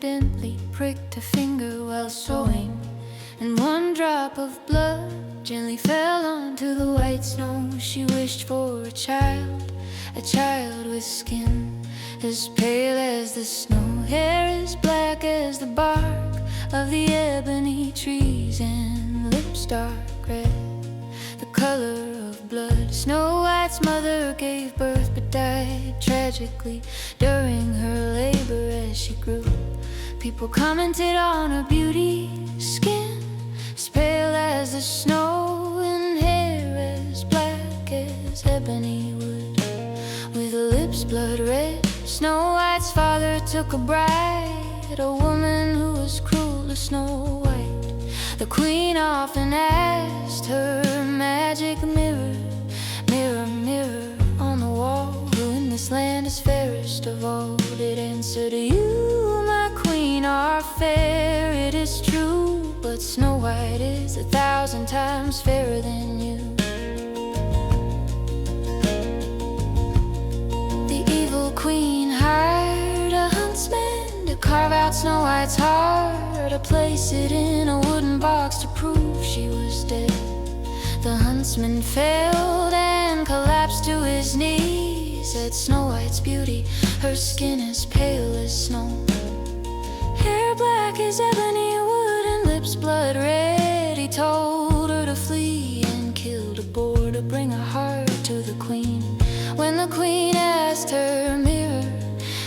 accidentally pricked her finger while sewing, and one drop of blood gently fell onto the white snow. She wished for a child with skin as pale as the snow, hair as black as the bark of the ebony trees, and lips dark red, the color of blood. Snow White's mother gave birth but died tragically during her labor as she grew. People commented on her beauty, skin as pale as the snow, and hair as black as ebony wood, with lips blood red. Snow White's father took a bride, a woman who was cruel to Snow White. The queen often asked her magic mirror, mirror, mirror on the wall, who in this land is fairest of all? It answered, you, my queen, are fair, it is true, but Snow White is 1,000 times fairer than you. The evil queen hired a huntsman to carve out Snow White's heart, to place it in a wooden box to prove she was dead. The huntsman failed and collapsed to his knees at Snow White's beauty, her skin as pale as snow, hair black as ebony wood, and lips blood red. He told her to flee and killed a boar to bring a heart to the queen. When the queen asked her, mirror,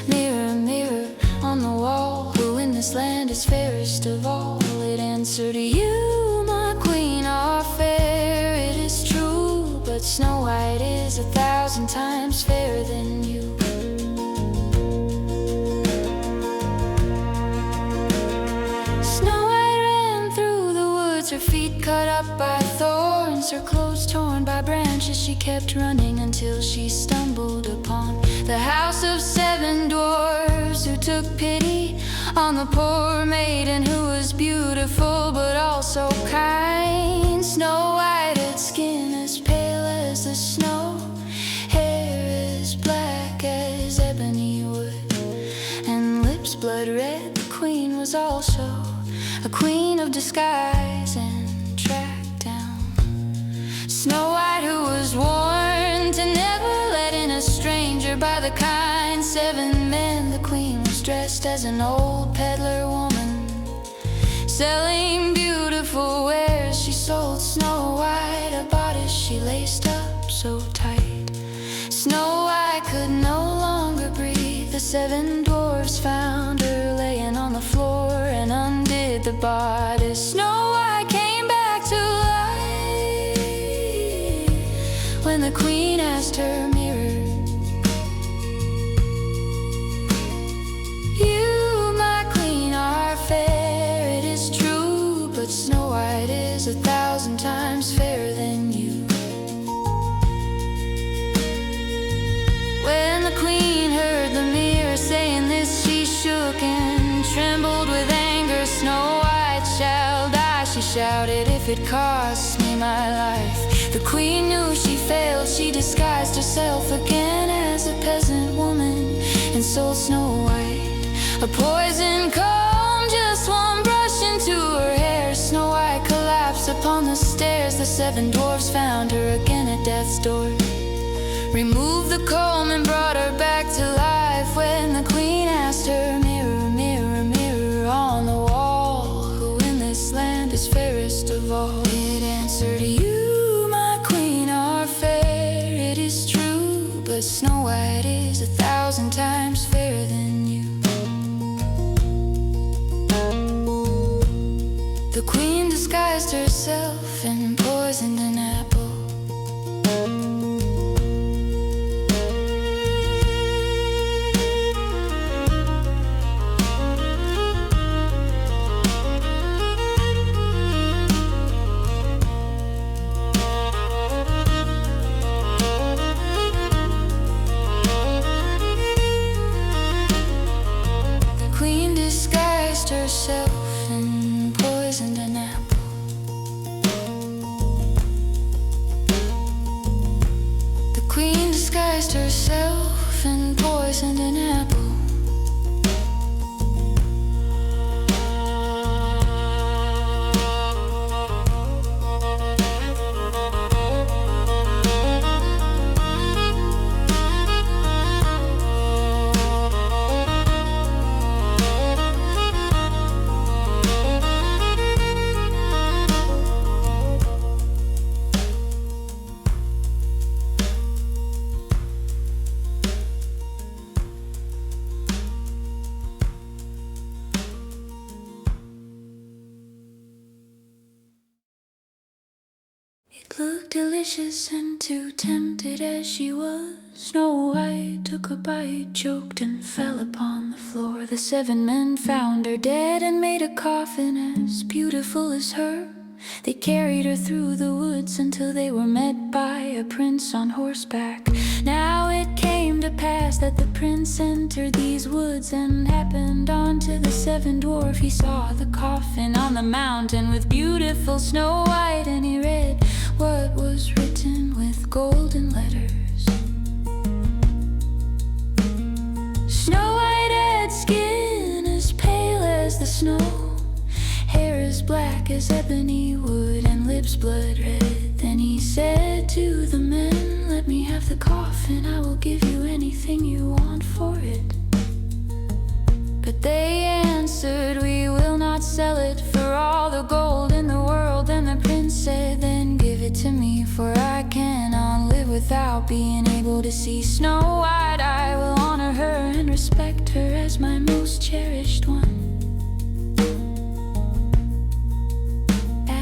mirror, mirror on the wall, who in this land is fairest of all? It answered, you, my queen, are fair, it is true, but Snow White is 1,000 times fairer than you. Snow White ran through the woods, her feet cut up by thorns, her clothes torn by branches. She kept running until she stumbled upon the house of 7 dwarves, who took pity on the poor maiden who was beautiful but also kind. Snow White had skin as pale as the snow, hair as black as ebony wood, and lips blood red. The queen was also a queen of disguise and track down. Snow White, who was warned to never let in a stranger by the kind 7 men. The queen was dressed as an old peddler woman, selling beautiful wares. She sold Snow White a bodice she laced up so tight Snow White could no longer breathe. The 7 dwarfs found her laying on the floor and undid the bodice. Snow White came back to life when the queen asked her mirror, you, my queen, are fair, it is true, but Snow White is 1,000 times fairer than you. When the queen heard the mirror saying this, she shook and trembled with anger. Snow White shall die, she shouted, if it costs me my life. The queen knew she failed. She disguised herself again as a peasant woman and sold Snow White a poison comb, just one brush into her hair. Snow White collapsed upon the stairs. The 7 dwarfs found her again at death's door, removed the comb and brought her back to life. When the queen asked her, mirror, mirror, mirror on the wall, who in this land is fairest of all? It answered, you, my queen, are fair, it is true, but Snow White is 1,000 times fairer than you. The queen disguised herself and poisoned an apple. The queen disguised herself and poisoned an apple. Disguised herself and poisoned an apple. delicious, and too tempted as she was, Snow White took a bite, choked, and fell upon the floor. The 7 men found her dead and made a coffin as beautiful as her. They carried her through the woods until they were met by a prince on horseback. Now it came to pass that the prince entered these woods and happened onto the 7 dwarf. He saw the coffin on the mountain with beautiful Snow White, and he read what was written with golden letters. Snow White had skin as pale as the snow, hair as black as ebony wood, and lips blood red. Then he said to the men, "Let me have the coffin, I will give you anything you want for it." But they answered, "We will not sell it for all the gold in the world." Then the prince said, "Then give it to me, for I cannot live without being able to see Snow White. I will honor her and respect her as my most cherished one."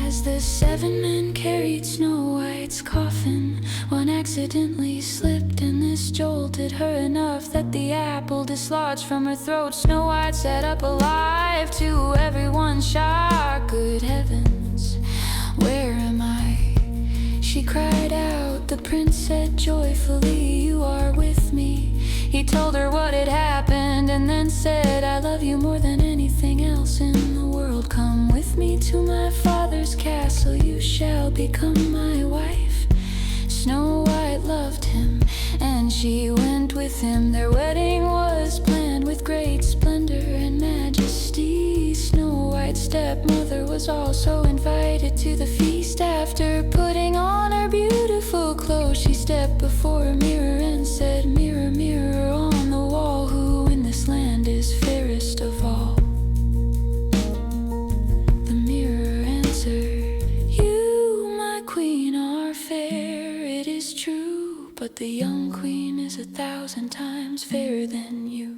As the 7 men carried Snow White's coffin, one accidentally slipped, and this jolted her enough that the apple dislodged from her throat. Snow White sat up alive, to everyone's shock. "Good heavens, where am I?" she cried out. The prince said joyfully, "You are with me." He told her what had happened and then said, "I love you more than anything else in the world. Come with me to my father's castle, you shall become my wife." Snow White loved him, and she went with him. Their wedding was planned with great splendor and majesty. Snow White's stepmother was also invited to the feast. After putting on her beautiful clothes, she stepped before a mirror and said, "Mirror, mirror on the wall, who in this land is fairest of all?" The mirror answered, "You, my queen, are fair, it is true, but the young queen is 1,000 times fairer than you."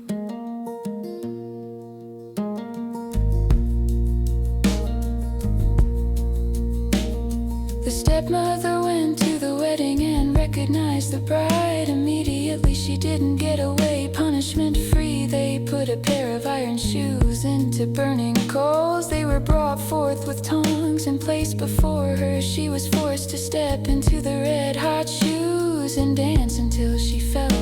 The stepmother went to the wedding and recognized the bride. Immediately she didn't get away punishment free. They put a pair of iron shoes into burning coals. They were brought forth with tongs and placed before her. She was forced to step into the red hot shoes and dance until she fell